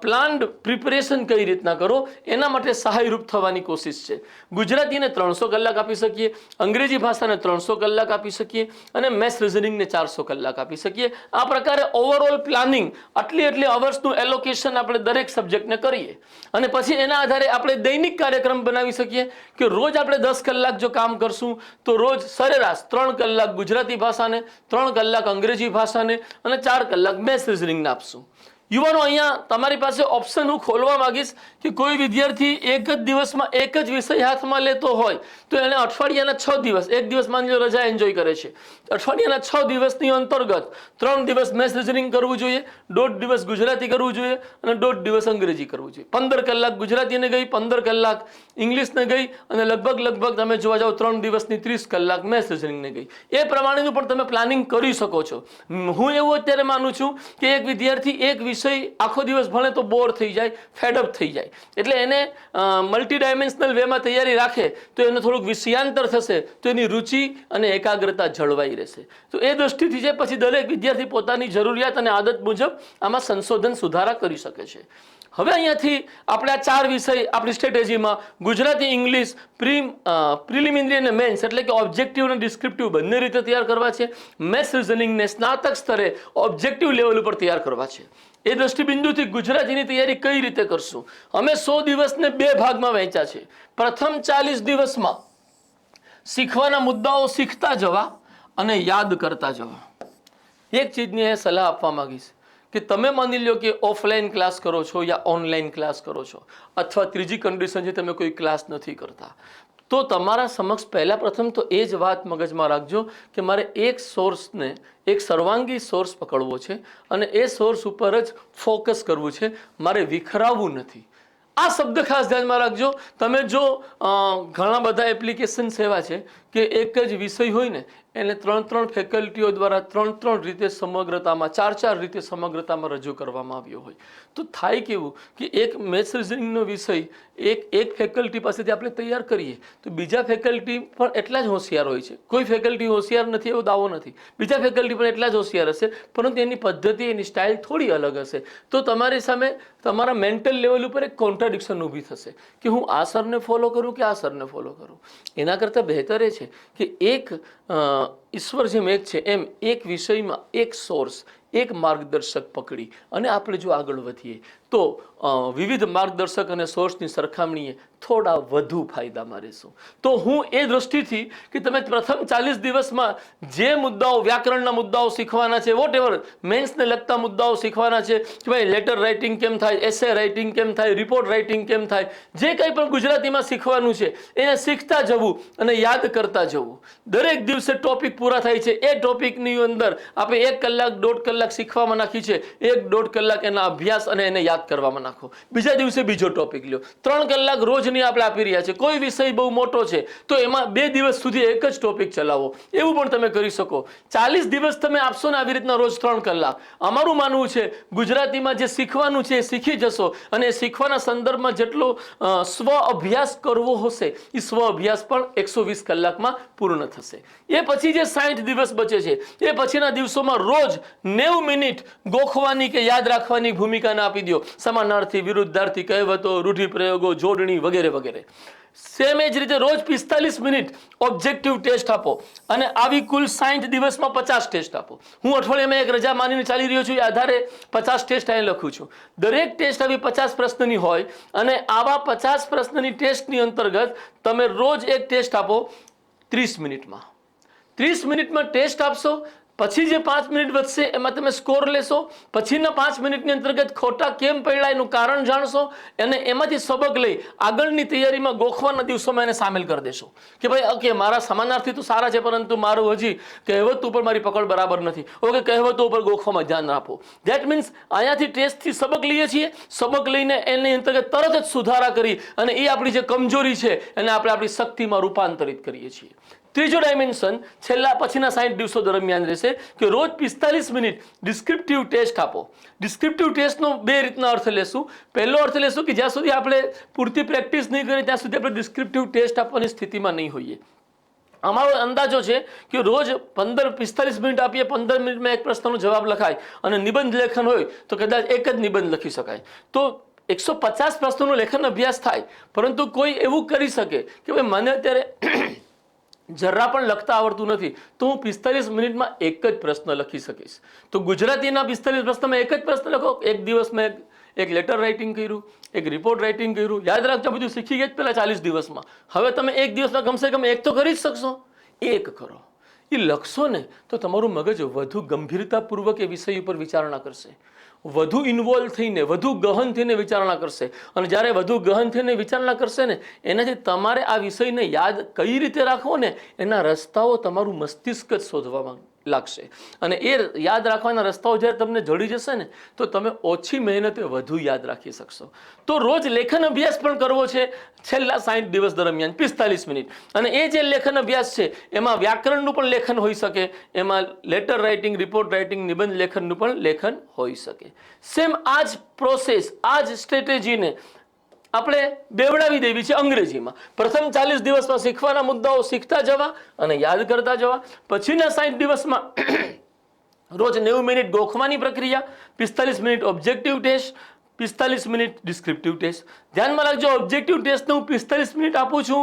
પ્લાન્ડ પ્રિપેરેશન કઈ રીતના કરો એના માટે સહાયરૂપ થવાની કોશિશ છે. ગુજરાતીને 300 કલાક આપી શકીએ, અંગ્રેજી ભાષાને 300 કલાક આપી શકીએ અને મેથ્સ રિઝનિંગને 400 કલાક આપી શકીએ. આ પ્રકારે ઓવરઓલ પ્લાનિંગ આટલી અવર્સનું એલોકેશન આપણે દરેક સબ્જેક્ટને કરીએ અને પછી એના આધારે આપણે દૈનિક કાર્યક્રમ બનાવી શકીએ કે રોજ આપણે 10 કલાક જો કામ કરશું તો રોજ સરેરાશ 3 કલાક ગુજરાતી ભાષાને, 3 કલાક અંગ્રેજી ભાષાને અને 4 કલાક મેથ્સ રિઝનિંગને આપશું. યુવાનો, અહીંયા તમારી પાસે ઓપ્શન હું ખોલવા માંગીશ કે કોઈ વિદ્યાર્થી એક જ દિવસમાં એક જ વિષય હાથમાં લેતો હોય તો એને અઠવાડિયાના 6 દિવસ, એક દિવસ માની લો રજા એન્જોય કરે છે, અઠવાડિયાના 6 દિવસની અંતર્ગત 3 દિવસ મેથ્સ રિઝનિંગ કરવું જોઈએ, 1.5 દિવસ ગુજરાતી કરવું જોઈએ અને 1.5 દિવસ અંગ્રેજી કરવું જોઈએ. 15 કલાક ગુજરાતીને ગઈ, 15 કલાક ઇંગ્લિશને ગઈ અને લગભગ તમે જોવા જાઓ 3 દિવસની 30 કલાક મેથ્સ રિઝનિંગને ગઈ. એ પ્રમાણેનું પણ તમે પ્લાનિંગ કરી શકો છો. હું એવું અત્યારે માનું છું કે એક વિદ્યાર્થી એક વિષય આખો દિવસ ભણે તો બોર થઈ જાય, ફેડઅપ થઈ જાય, એટલે એને મલ્ટી ડાયમેન્શનલ વેમાં તૈયારી રાખે તો એને થોડુંક વિષયાંતર થશે તો એની રુચિ અને એકાગ્રતા જળવાઈ રહેશે. તો એ દૃષ્ટિથી છે પછી દરેક વિદ્યાર્થી પોતાની જરૂરિયાત અને આદત મુજબ આમાં સંશોધન સુધારા કરી શકે છે. હવે અહીંયાથી આપણે આ 4 વિષય આપણી સ્ટ્રેટેજીમાં ગુજરાતી, ઇંગ્લિશ, પ્રિલિમિનરી અને મેન્સ એટલે કે ઓબ્જેક્ટિવ અને ડિસ્ક્રિપ્ટિવ બંને રીતે તૈયાર કરવા છે. મેથ્સ રિઝનિંગને સ્નાતક સ્તરે ઓબ્જેક્ટિવ લેવલ ઉપર તૈયાર કરવા છે. એ દ્રષ્ટિબિંદુથી ગુજરાતીની તૈયારી કઈ રીતે કરશું? અમે 100 દિવસને 2 ભાગમાં વહેંચ્યા છે. પ્રથમ 40 દિવસમાં શીખવાના મુદ્દાઓ શીખતા જવા અને યાદ કરતા જવા. એક ચીજની સલાહ આપવા માંગીશ કે તમે માની લો કે ઓફલાઈન ક્લાસ કરો છો યા ઓનલાઈન ક્લાસ કરો છો અથવા ત્રીજી કન્ડિશન છે તમે કોઈ ક્લાસ નથી કરતા તો તમારા સમક્ષ પહેલા પ્રથમ તો એ જ વાત મગજમાં રાખજો કે મારે એક સોર્સને, એક સર્વાંગી સોર્સ પકડવો છે અને એ સોર્સ ઉપર જ ફોકસ કરવું છે, મારે વિખરાવવું નથી. આ શબ્દ ખાસ ધ્યાનમાં રાખજો. તમે જો ઘણા બધા એપ્લિકેશન્સ એવા છે કે એક જ વિષય હોય ને એને 3 ફેકલ્ટીઓ દ્વારા 3 રીતે સમગ્રતામાં, 4 રીતે સમગ્રતામાં રજૂ કરવામાં આવ્યો હોય તો થાય કેવું કે એક મેથ્સ રિઝનિંગનો વિષય એક ફેકલ્ટી પાસેથી આપણે તૈયાર કરીએ તો બીજા ફેકલ્ટી પણ એટલા જ હોશિયાર હોય છે. કોઈ ફેકલ્ટી હોશિયાર નથી એવો દાવો નથી, બીજા ફેકલ્ટી પણ એટલા જ હોશિયાર હશે, પરંતુ એની પદ્ધતિ, એની સ્ટાઇલ થોડી અલગ હશે. તો તમારી સામે તમારા મેન્ટલ લેવલ ઉપર એક કોન્ટ્રાડિક્શન ઊભી થશે કે હું આ સરને ફોલો કરું કે આ સરને ફોલો કરું. એના કરતાં બહેતર એ છે કે એક ઈશ્વર જેમ એક છે એમ એક વિષયમાં એક સોર્સ, એક માર્ગદર્શક પકડી અને આપણે જો આગળ વધીએ તો વિવિધ માર્ગદર્શક અને સોર્સની સરખામણીએ થોડા વધુ ફાયદામાં રહેશું. તો હું એ દૃષ્ટિથી કે તમે પ્રથમ 40 દિવસમાં જે મુદ્દાઓ, વ્યાકરણના મુદ્દાઓ શીખવાના છે, વોટ એવર મેન્સને લગતા મુદ્દાઓ શીખવાના છે કે ભાઈ લેટર રાઇટિંગ કેમ થાય, એસે રાઇટિંગ કેમ થાય, રિપોર્ટ રાઇટિંગ કેમ થાય, જે કંઈ પણ ગુજરાતીમાં શીખવાનું છે એને શીખતા જવું અને યાદ કરતા જવું. દરેક દિવસે ટોપિક પૂરા થાય છે, એ ટોપિકની અંદર આપણે 1 કલાક, 1.5 કલાક શીખવામાં નાખી છે, 1-1.5 કલાક એના અભ્યાસ અને એને યાદ કરવામાં નાખો. બીજા દિવસે બીજો ટોપિક લ્યો. 3 કલાક રોજની આપણે આપી રહ્યા છે. કોઈ વિષય બહુ મોટો છે તો એમાં 2 દિવસ સુધી એક જ ટોપિક ચલાવો, એવું પણ તમે કરી શકો. 40 દિવસ તમે આપશો ને આવી રીતના રોજ 3 કલાક, અમારું માનવું છે ગુજરાતીમાં જે શીખવાનું છે એ શીખી જશો અને એ શીખવાના સંદર્ભમાં જેટલો સ્વ અભ્યાસ કરવો હશે એ સ્વ અભ્યાસ પણ 120 કલાકમાં પૂર્ણ થશે. એ પછી જે 60 દિવસ બચે છે એ પછીના દિવસોમાં રોજ 90 મિનિટ ગોખવાની કે યાદ રાખવાની ભૂમિકાને આપી દો. સમાનાર્થી, વિરુદ્ધાર્થી, કહેવતો, રૂઢિપ્રયોગો, જોડણી વગેરે વગેરે. સેમ એ જ રીતે રોજ 45 મિનિટ ઓબ્જેક્ટિવ ટેસ્ટ આપો અને આવી કુલ 60 દિવસમાં 50 ટેસ્ટ આપો. હું અઠવાડિયામાં એક રજા માનીને ચાલી રહ્યો છું, એ આધારે 50 ટેસ્ટ અહીં લખું છું. દરેક ટેસ્ટ આવી 50 પ્રશ્નની હોય અને આવા 50 પ્રશ્નની ટેસ્ટની અંતર્ગત તમે રોજ એક ટેસ્ટ આપો 30 મિનિટમાં. 30 મિનિટમાં ટેસ્ટ આપશો, પછી જે 5 મિનિટ વધશે એમાં તમે સ્કોર લેશો, પછીના 5 મિનિટની અંતર્ગત ખોટા કેમ પડ્યા એનું કારણ જાણશો અને એમાંથી સબક લઈ આગળની તૈયારીમાં ગોખવાના દિવસોમાં એને સામેલ કરી દેશો કે ભાઈ ઓકે, મારા સમાનાર્થી તો સારા છે પરંતુ મારું હજી કહેવત ઉપર મારી પકડ બરાબર નથી. ઓકે, કહેવતો ઉપર ગોખવામાં ધ્યાન આપો. ધેટ મીન્સ અહીંયાથી ટેસ્ટથી સબક લઈએ છીએ, સબક લઈને એની અંતર્ગત તરત જ સુધારા કરી અને એ આપણી જે કમજોરી છે એને આપણે આપણી શક્તિમાં રૂપાંતરિત કરીએ છીએ. ત્રીજો ડાયમેન્શન છેલ્લા પછીના 60 દિવસો દરમિયાન રહેશે કે રોજ 45 મિનિટ ડિસ્ક્રિપ્ટિવ ટેસ્ટ આપો. ડિસ્ક્રિપ્ટિવ ટેસ્ટનો બે રીતના અર્થ લેશું. પહેલો અર્થ લેશું કે જ્યાં સુધી આપણે પૂરતી પ્રેક્ટિસ નહીં કરીએ ત્યાં સુધી આપણે ડિસ્ક્રિપ્ટિવ ટેસ્ટ આપવાની સ્થિતિમાં નહીં હોઈએ. અમારો અંદાજો છે કે રોજ 45 મિનિટ આપીએ, 15 મિનિટમાં એક પ્રશ્નનો જવાબ લખાય અને નિબંધ લેખન હોય તો કદાચ એક જ નિબંધ લખી શકાય. તો 150 પ્રશ્નોનો લેખન અભ્યાસ થાય, પરંતુ કોઈ એવું કરી શકે કે ભાઈ મને અત્યારે જરા પણ લખતા આવડતું નથી તો હું 45 મિનિટમાં એક જ પ્રશ્ન લખી શકીશ. તો ગુજરાતીના 45 પ્રશ્નમાં એક જ પ્રશ્ન લખો. એક દિવસમાં એક લેટર રાઇટિંગ કર્યું, એક રિપોર્ટ રાઇટિંગ કર્યું. યાદ રાખજો, બધું શીખી ગયા પહેલા 40 દિવસમાં. હવે તમે એક દિવસમાં કમસે કમ એક તો કરી જ શકશો. એક કરો, એ લખશો ને તો તમારું મગજ વધુ ગંભીરતાપૂર્વક એ વિષય ઉપર વિચારણા કરશે, વધુ ઇન્વોલ્વ થઈને, વધુ ગહન થઈને વિચારણા કરશે. અને જ્યારે વધુ ગહન થઈને વિચારણા કરશે ને એનાથી તમારે આ વિષયને યાદ કઈ રીતે રાખવો ને એના રસ્તાઓ તમારું મસ્તિષ્ક જ શોધવામાં લાગશે. અને એ યાદ રાખવાના રસ્તાઓ જ્યારે તમને જડી જશે ને તો તમે ઓછી મહેનતે વધુ યાદ રાખી શકશો. તો રોજ લેખન અભ્યાસ પણ કરવો છે છેલ્લા 60 દિવસ દરમિયાન 45 મિનિટ. અને એ જે લેખન અભ્યાસ છે એમાં વ્યાકરણનું પણ લેખન હોઈ શકે, એમાં લેટર રાઇટિંગ, રિપોર્ટ રાઇટિંગ, નિબંધ લેખનનું પણ લેખન હોઈ શકે. સેમ આ જ પ્રોસેસ, આ જ સ્ટ્રેટેજીને આપણે બેવડાવી દેવી છે અંગ્રેજીમાં. પ્રથમ 40 દિવસમાં શીખવાના મુદ્દાઓ શીખતા જવા અને યાદ કરતા જવા. પછીના 60 દિવસમાં રોજ 90 મિનિટ ગોખવાની પ્રક્રિયા, 45 minute objective test, 45 minute descriptive test. ધ્યાનમાં રાખજો, ઓબ્જેક્ટિવ ટેસ્ટને હું 45 મિનિટ આપું છું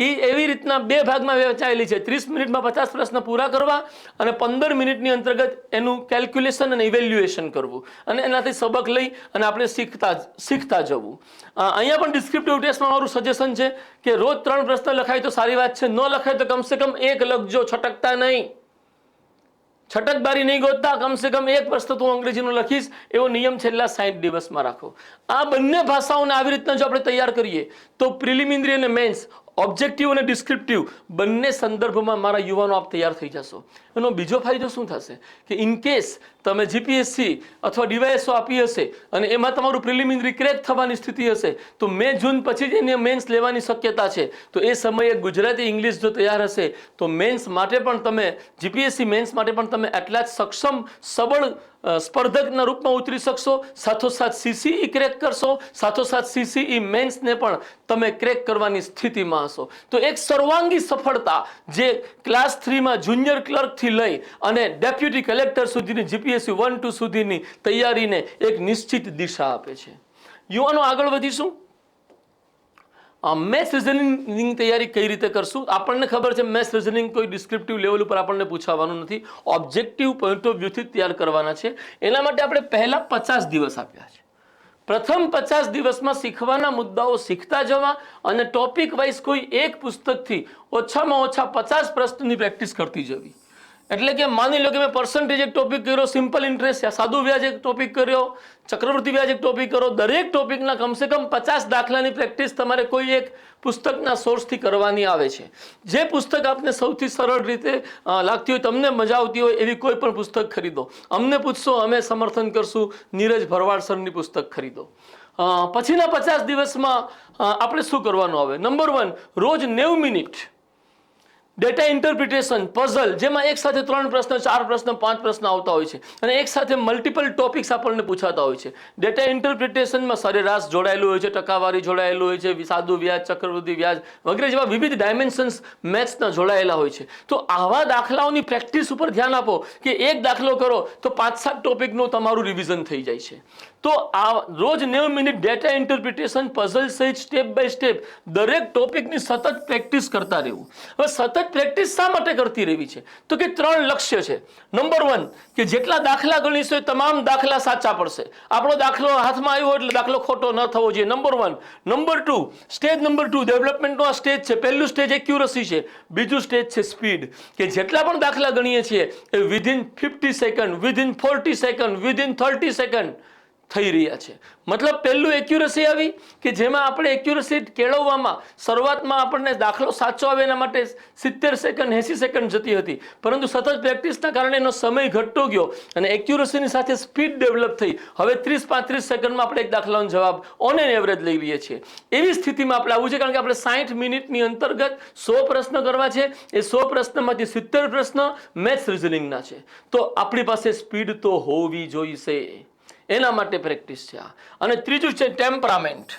એ એવી રીતના બે ભાગમાં વહેંચાયેલી છે. 30 મિનિટમાં 50 પ્રશ્ન પૂરા કરવા અને 15 મિનિટની અંતર્ગત એનું કેલ્ક્યુલેશન અને ઇવેલ્યુએશન કરવું અને એનાથી સબક લઈ અને આપણે શીખતા જવું. અહીંયા પણ ડિસ્ક્રિપ્ટિવ ટેસ્ટમાં મારું સજેશન છે કે રોજ 3 પ્રશ્ન લખાય તો સારી વાત છે, ન લખાય તો કમસે કમ એક લખજો, છટકતા નહીં, છટકબારી નહીં ગોતતા, કમસે કમ એક પ્રશ્ન તો અંગ્રેજીનો લખીશ એવો નિયમ છેલ્લા 60 દિવસમાં રાખો. આ બંને ભાષાઓને આવી રીતના જો આપણે તૈયાર કરીએ તો પ્રિલિમિનરી અને મેન્સ, ઓબ્જેક્ટિવ અને ડિસ્ક્રિપ્ટિવ બંને સંદર્ભમાં મારા યુવાનો આપ તૈયાર થઈ જશો. એનો બીજો ફાયદો શું થશે કે ઇન કેસ તમે જીપીએસસી અથવા ડીવાયએસઓ આપી હશે અને એમાં તમારું પ્રિલિમિનરી ક્રેક થવાની સ્થિતિ હશે તો મે જૂન પછી જ એને મેન્સ લેવાની શક્યતા છે. તો એ સમયે ગુજરાતી ઇંગ્લિશ જો તૈયાર હશે તો મેન્સ માટે પણ તમે, જીપીએસસી મેન્સ માટે પણ તમે એટલા જ સક્ષમ, સબળ સ્પર્ધકના રૂપમાં ઉતરી શકશો. સાથોસાથ સીસીઈ ક્રેક કરશો, સાથોસાથ સીસીઈ મેન્સને પણ તમે ક્રેક કરવાની સ્થિતિમાં હશો. તો એક સર્વાંગી સફળતા જે ક્લાસ 3માં જુનિયર ક્લર્કથી લઈ અને ડેપ્યુટી કલેક્ટર સુધીની જીપીએસસી 1-2 સુધીની તૈયારીને એક નિશ્ચિત દિશા આપે છે. યુવાનો આગળ વધીશું. મેથ્સ રિઝનિંગની તૈયારી કઈ રીતે કરશું? આપણને ખબર છે મેથ્સ રિઝનિંગ કોઈ ડિસ્ક્રિપ્ટિવ લેવલ ઉપર આપણને પૂછાવાનું નથી, ઓબ્જેક્ટિવ પોઈન્ટ ઓફ વ્યૂથી તૈયાર કરવાના છે. એના માટે આપણે પહેલા 50 દિવસ આપ્યા છે. પ્રથમ 50 દિવસમાં શીખવાના મુદ્દાઓ શીખતા જવા અને ટોપિક વાઇઝ કોઈ એક પુસ્તકથી ઓછામાં ઓછા 50 પ્રશ્નની પ્રેક્ટિસ કરતી જવી. એટલે કે માની લો કે મેં પર્સન્ટેજ એક ટોપિક કર્યો, સિમ્પલ ઇન્ટરેસ્ટ, સાદું વ્યાજ એક ટોપિક કર્યો, ચક્રવૃદ્ધિ વ્યાજ એક ટોપિક કરો. દરેક ટોપિકના કમસે કમ 50 દાખલાની પ્રેક્ટિસ તમારે કોઈ એક પુસ્તકના સોર્સથી કરવાની આવે છે. જે પુસ્તક આપને સૌથી સરળ રીતે લાગતી હોય, તમને મજા આવતી હોય એવી કોઈ પણ પુસ્તક ખરીદો. અમને પૂછશો, અમે સમર્થન કરશું, નીરજ ભરવાડ સરની પુસ્તક ખરીદો. પછીના 50 દિવસમાં આપણે શું કરવાનું આવે? નંબર 1, રોજ 90 મિનિટ ડેટા ઇન્ટરપ્રિટેશન, પઝલ, જેમાં એક સાથે 3 પ્રશ્ન, 4 પ્રશ્ન, 5 પ્રશ્ન આવતા હોય છે અને એક સાથે મલ્ટિપલ ટોપિક્સ આપણને પૂછાતા હોય છે. ડેટા ઇન્ટરપ્રિટેશનમાં સરેરાશ જોડાયેલું હોય છે, ટકાવારી જોડાયેલું હોય છે, સાદું વ્યાજ, ચક્રવૃદ્ધિ વ્યાજ વગેરે જેવા વિવિધ ડાયમેન્શન્સ મેથ્સના જોડાયેલા હોય છે. તો આવા દાખલાઓની પ્રેક્ટિસ ઉપર ધ્યાન આપો કે એક દાખલો કરો તો 5-7 ટોપિકનું તમારું રિવિઝન થઈ જાય છે. તો આ રોજ 90 મિનિટ ડેટા ઇન્ટરપ્રિટેશન પઝલ સહિત સ્ટેપ બાય સ્ટેપ દરેક ટોપિકની સતત પ્રેક્ટિસ કરતા રહેવું. હવે સતત પ્રેક્ટિસ શા માટે કરતી રહેવી છે? તો કે 3 લક્ષ્ય છે. નંબર 1 કે જેટલા દાખલા ગણીશું એ તમામ દાખલા સાચા પડશે. આપણો દાખલો હાથમાં આવ્યો એટલે દાખલો ખોટો ન થવો જોઈએ. નંબર 1. નંબર 2 સ્ટેજ નંબર 2 ડેવલપમેન્ટનો આ સ્ટેજ છે. પહેલું સ્ટેજ એક્યુરસી છે, બીજું સ્ટેજ છે સ્પીડ. કે જેટલા પણ દાખલા ગણીએ છીએ એ within 50 second, within 40 second, within 30 second થઈ રહ્યા છે. મતલબ પહેલું એક્યુરસી આવી કે જેમાં આપણે એક્યુરસી કેળવવામાં શરૂઆતમાં આપણને દાખલો સાચો આવે એના માટે 70 સેકન્ડ 80 સેકન્ડ જતી હતી, પરંતુ સતત પ્રેક્ટિસના કારણે એનો સમય ઘટતો ગયો અને એક્યુરસીની સાથે સ્પીડ ડેવલપ થઈ. હવે 30-35 સેકન્ડમાં આપણે એક દાખલાનો જવાબ ઓન એન એવરેજ લઈ લઈએ છીએ. એવી સ્થિતિમાં આપણે આવવું છે, કારણ કે આપણે 60 મિનિટની અંતર્ગત 100 પ્રશ્ન કરવા છે. એ 100 પ્રશ્નમાંથી 70 પ્રશ્ન મેથ્સ રિઝનિંગના છે. તો આપણી પાસે સ્પીડ તો હોવી જોઈશે. એના માટે પ્રેક્ટિસ છે. અને ત્રીજું છે ટેમ્પરામેન્ટ.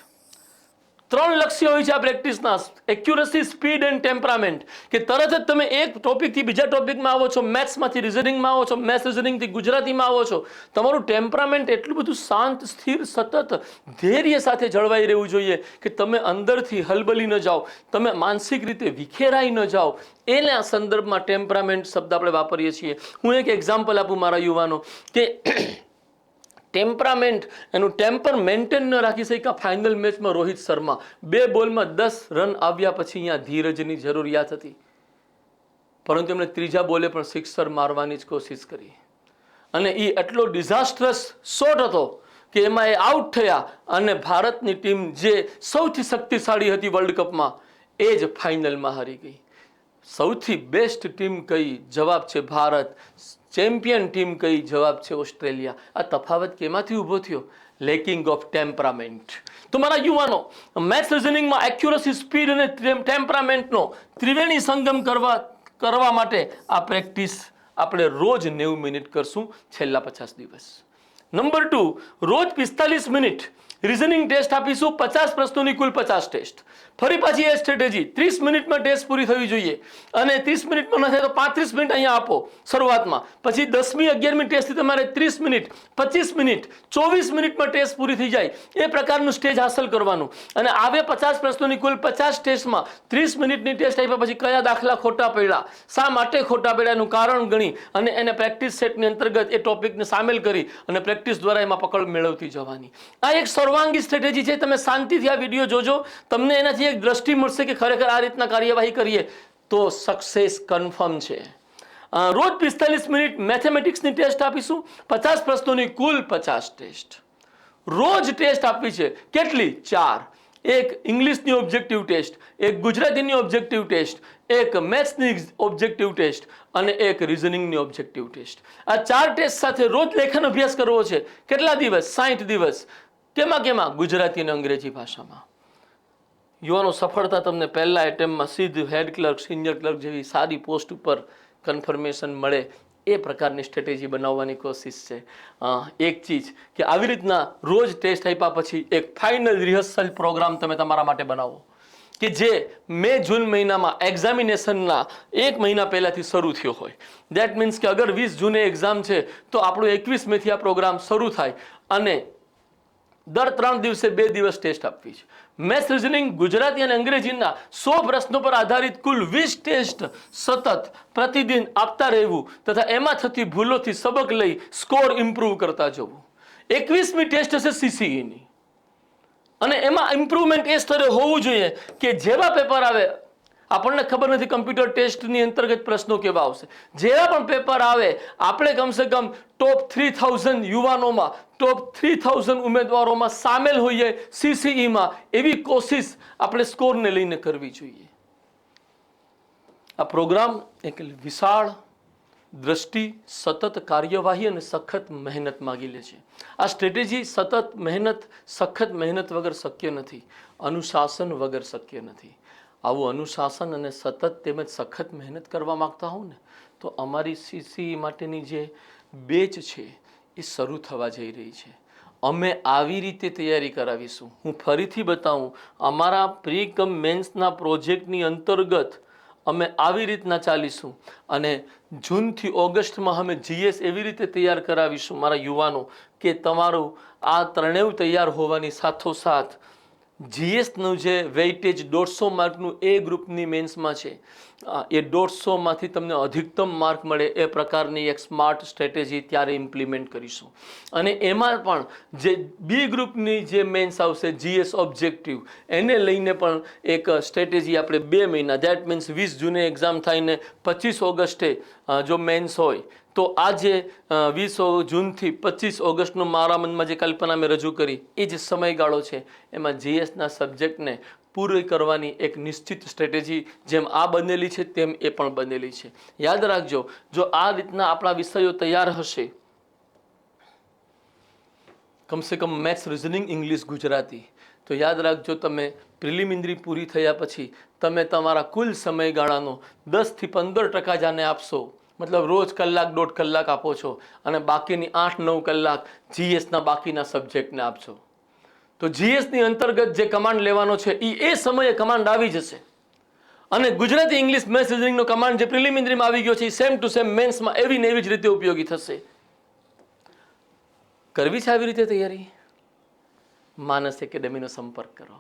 3 લક્ષ્ય હોય છે આ પ્રેક્ટિસના: એક્યુરસી, સ્પીડ એન્ડ ટેમ્પરામેન્ટ. કે તરત જ તમે એક ટોપિકથી બીજા ટોપિકમાં આવો છો, મેથ્સમાંથી રિઝનિંગમાં આવો છો, મેથ્સ રિઝનિંગથી ગુજરાતીમાં આવો છો. તમારું ટેમ્પરામેન્ટ એટલું બધું શાંત, સ્થિર, સતત ધૈર્ય સાથે જળવાઈ રહેવું જોઈએ કે તમે અંદરથી હલબલી ન જાઓ, તમે માનસિક રીતે વિખેરાઈ ન જાઓ. એના સંદર્ભમાં ટેમ્પરામેન્ટ શબ્દ આપણે વાપરીએ છીએ. હું એક એક્ઝામ્પલ આપું મારા યુવાનો કે ટેમ્પરામેન્ટ, એનું ટેમ્પર મેન્ટેન ન રાખી શક્યા ફાઇનલ મેચમાં રોહિત શર્મા. 2 બોલમાં 10 રન આવ્યા પછી અહીંયા ધીરજની જરૂરિયાત હતી, પરંતુ એમણે 3જા બોલે પણ સિક્સર મારવાની જ કોશિશ કરી અને એ એટલો ડિઝાસ્ટ્રસ શોટ હતો કે એમાં એ આઉટ થયા અને ભારતની ટીમ જે સૌથી શક્તિશાળી હતી વર્લ્ડ કપમાં એ જ ફાઇનલમાં હારી ગઈ. સૌથી બેસ્ટ ટીમ કઈ? જવાબ છે ભારત. ચેમ્પિયન ટીમ કઈ? જવાબ છે ઓસ્ટ્રેલિયા. આ તફાવત કેમાંથી ઊભો થયો? Lacking of temperament. તો મારા યુવાનો, મેથ્સ રિઝનિંગમાં એક્યુરસી, સ્પીડ અને ટેમ્પરામેન્ટનો ત્રિવેણી સંગમ કરવા માટે આ પ્રેક્ટિસ આપણે રોજ 90 મિનિટ કરશું છેલ્લા 50 દિવસ. નંબર 2, રોજ 45 મિનિટ રિઝનિંગ ટેસ્ટ આપીશું. 50 પ્રશ્નોની કુલ 50 ટેસ્ટ. ફરી પાછી એ સ્ટ્રેટેજી, 30 મિનિટમાં ટેસ્ટ પૂરી થવી જોઈએ અને 30 મિનિટમાં ન થાય તો 35 મિનિટ અહીંયા આપો શરૂઆતમાં. પછી 10મી 11મી ટેસ્ટથી તમારે 30 મિનિટ, 25 મિનિટ, 24 મિનિટમાં ટેસ્ટ પૂરી થઈ જાય એ પ્રકારનું સ્ટેજ હાંસલ કરવાનું. અને આવે 50 પ્રશ્નોની કુલ 50 ટેસ્ટમાં 30 મિનિટની ટેસ્ટ આપ્યા પછી કયા દાખલા ખોટા પડ્યા, શા માટે ખોટા પડ્યા એનું કારણ ગણી અને એને પ્રેક્ટિસ સેટની અંતર્ગત એ ટોપિકને સામેલ કરી અને પ્રેક્ટિસ દ્વારા એમાં પકડ મેળવતી જવાની. આ એક સર્વાંગી સ્ટ્રેટેજી છે. તમે શાંતિથી આ વિડીયો જોજો, તમને એનાથી એક દ્રષ્ટિ મળશે કે ખરેખર આ રીતના કાર્યવાહી કરીએ તો સક્સેસ કન્ફર્મ છે. રોજ 45 મિનિટ મેથેમેટિક્સની ટેસ્ટ આપીશું. 50 પ્રશ્નોની કુલ 50 ટેસ્ટ રોજ ટેસ્ટ આપવી છે. કેટલી? 4. એક ઇંગ્લિશની ઓબ્જેક્ટિવ ટેસ્ટ, એક ગુજરાતીની ઓબ્જેક્ટિવ ટેસ્ટ, એક મેથ્સની ઓબ્જેક્ટિવ ટેસ્ટ અને એક રિઝનિંગની ઓબ્જેક્ટિવ ટેસ્ટ. આ 4 ટેસ્ટ સાથે રોજ લેખન અભ્યાસ કરવો છે. કેટલા દિવસ? 60 દિવસ. કેમાં? ગુજરાતી અને અંગ્રેજી ભાષામાં. યુવાનો, સફળતા તમને પહેલા એટેમ્પમાં સીધું હેડ ક્લર્ક, સિનિયર ક્લર્ક જેવી સારી પોસ્ટ ઉપર કન્ફર્મેશન મળે એ પ્રકારની સ્ટ્રેટેજી બનાવવાની કોશિશ છે. એક ચીજ કે આવી રીતના રોજ ટેસ્ટ આપ્યા પછી એક ફાઇનલ રિહર્સલ પ્રોગ્રામ તમે તમારા માટે બનાવો કે જે મે જૂન મહિનામાં એક્ઝામિનેશનના 1 મહિના પહેલાંથી શરૂ થયો હોય. દેટ મીન્સ કે અગર 20 જૂને એક્ઝામ છે તો આપણું 21 મેથી આ પ્રોગ્રામ શરૂ થાય અને દર 3 દિવસે 2 દિવસ ટેસ્ટ આપવી છે. મેથ્સ, રિઝનિંગ, ગુજરાતી અને અંગ્રેજીના 100 પ્રશ્નો પર આધારિત કુલ 20 ટેસ્ટ સતત પ્રતિદિન આપતા રહેવું તથા એમાં થતી ભૂલોથી સબક લઈ સ્કોર ઇમ્પ્રૂવ કરતા જવું. 21મી ટેસ્ટ હશે CCEની અને એમાં ઇમ્પ્રુવમેન્ટ એ સ્તરે હોવું જોઈએ કે જેવા પેપર આવે, આપણને ખબર નથી કમ્પ્યુટર ટેસ્ટની અંતર્ગત પ્રશ્નો કેવા આવશે, જેવા પણ પેપર આવે આપણે કમસે કમ ટોપ 3000 યુવાનોમાં, ટોપ 3000 ઉમેદવારોમાં સામેલ હોઈએ CCEમાં, એવી કોશિશ આપણે સ્કોરને લઈને કરવી જોઈએ. આ પ્રોગ્રામ એક વિશાળ દ્રષ્ટિ, સતત કાર્યવાહી અને સખત મહેનત માગી લે છે. આ સ્ટ્રેટેજી સતત મહેનત, સખત મહેનત વગર શક્ય નથી, અનુશાસન વગર શક્ય નથી. આવું અનુશાસન અને સતત તેમજ સખત મહેનત કરવા માગતા હોવ ને તો અમારી CCE માટેની જે બેચ છે એ શરૂ થવા જઈ રહી છે. અમે આવી રીતે તૈયારી કરાવીશું. હું ફરીથી બતાવું, અમારા પ્રી કમ મેન્સના પ્રોજેક્ટની અંતર્ગત અમે આવી રીતના ચાલીશું અને જૂનથી ઓગસ્ટમાં અમે જીએસ એવી રીતે તૈયાર કરાવીશું મારા યુવાનો કે તમારું આ ત્રણેય તૈયાર હોવાની સાથોસાથ જીએસનું જે વેઇટેજ 150 માર્કનું એ ગ્રુપની મેન્સમાં છે એ 150માંથી તમને અધિકતમ માર્ક મળે એ પ્રકારની એક સ્માર્ટ સ્ટ્રેટેજી ત્યારે ઇમ્પ્લિમેન્ટ કરીશું. અને એમાં પણ જે બી ગ્રુપની જે મેન્સ આવશે જીએસ ઓબ્જેક્ટિવ એને લઈને પણ એક સ્ટ્રેટેજી આપણે 2 મહિના દેટ મીન્સ 20 જૂને એક્ઝામ થાય ને 25 ઓગસ્ટે જો મેન્સ હોય તો આ જે 20 જૂનથી 25 ઓગસ્ટનું મારા મનમાં જે કલ્પના મેં રજૂ કરી એ જે સમયગાળો છે એમાં જીએસના સબ્જેક્ટને પૂરી કરવાની એક નિશ્ચિત સ્ટ્રેટેજી જેમ આ બનેલી છે તેમ એ પણ બનેલી છે. યાદ રાખજો, જો આ રીતના આપણા વિષયો તૈયાર હશે, કમસે કમ મેથ્સ, રિઝનિંગ, ઇંગ્લિશ, ગુજરાતી, તો યાદ રાખજો તમે પ્રિલિમિનરી પૂરી થયા પછી તમે તમારા કુલ સમયગાળાનો 10 થી 15% જાને આપશો, મતલબ રોજ કલાક 1.5 કલાક આપો છો અને બાકીની 8-9 કલાક જીએસના બાકીના સબ્જેક્ટને આપશો, તો જીએસની અંતર્ગત જે કમાન્ડ લેવાનો છે એ સમયે કમાન્ડ આવી જશે. અને ગુજરાતી, ઇંગ્લિશ, મેથ્સ, રિઝનિંગનો કમાન્ડ જે પ્રિલિમિનરીમાં આવી ગયો છે એ સેમ ટુ સેમ મેન્સમાં એવી ને એવી જ રીતે ઉપયોગી થશે. કરવી છે આવી રીતે તૈયારી? માનસ એકેડેમીનો સંપર્ક કરો.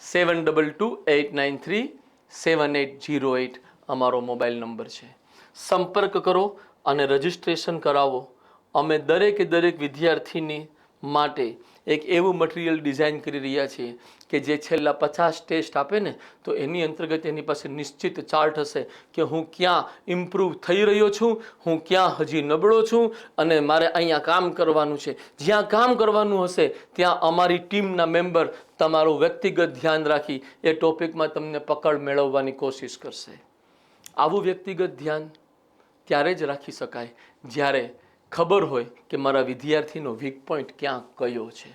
7228937808 અમારો મોબાઈલ નંબર છે. સંપર્ક કરો અને રજિસ્ટ્રેશન કરાવો. અમે દરેકે દરેક વિદ્યાર્થીની માટે એક એવું મટીરિયલ ડિઝાઇન કરી રહ્યા છીએ કે જે છેલ્લા 50 ટેસ્ટ આપે ને તો એની અંતર્ગત એની પાસે નિશ્ચિત ચાર્ટ હશે કે હું ક્યાં ઇમ્પ્રૂવ થઈ રહ્યો છું, હું ક્યાં હજી નબળો છું અને મારે અહીંયા કામ કરવાનું છે. જ્યાં કામ કરવાનું હશે ત્યાં અમારી ટીમના મેમ્બર તમારું વ્યક્તિગત ધ્યાન રાખી એ ટોપિકમાં તમને પકડ મેળવવાની કોશિશ કરશે. આવું વ્યક્તિગત ધ્યાન ત્યારે જ રાખી શકાય જ્યારે ખબર હોય કે મારા વિદ્યાર્થીનો વીક પોઈન્ટ ક્યાં કયો છે.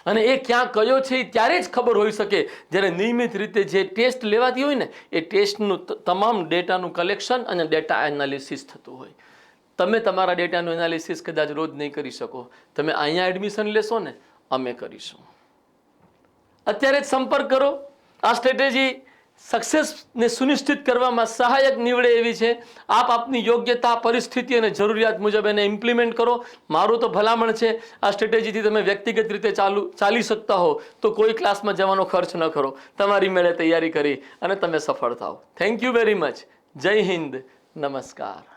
અને એ ક્યાં કયો છે એ ત્યારે જ ખબર હોઈ શકે જ્યારે નિયમિત રીતે જે ટેસ્ટ લેવાતી હોય ને એ ટેસ્ટનું તમામ ડેટાનું કલેક્શન અને ડેટા એનાલિસિસ થતું હોય. તમે તમારા ડેટાનું એનાલિસિસ કદાચ રોજ નહીં કરી શકો, તમે અહીંયા એડમિશન લેશો ને અમે કરીશું. અત્યારે જ સંપર્ક કરો. આ સ્ટ્રેટેજી સક્સેસને સુનિશ્ચિત કરવામાં સહાયક નીવડે એવી છે. આપ આપની યોગ્યતા, પરિસ્થિતિ અને જરૂરિયાત મુજબ એને ઇમ્પ્લિમેન્ટ કરો. મારું તો ભલામણ છે આ સ્ટ્રેટેજીથી તમે વ્યક્તિગત રીતે ચાલી શકતા હો તો કોઈ ક્લાસમાં જવાનો ખર્ચ ન કરો, તમારી મેળે તૈયારી કરી અને તમે સફળ થાઓ. Thank you very much. જય હિન્દ. નમસ્કાર.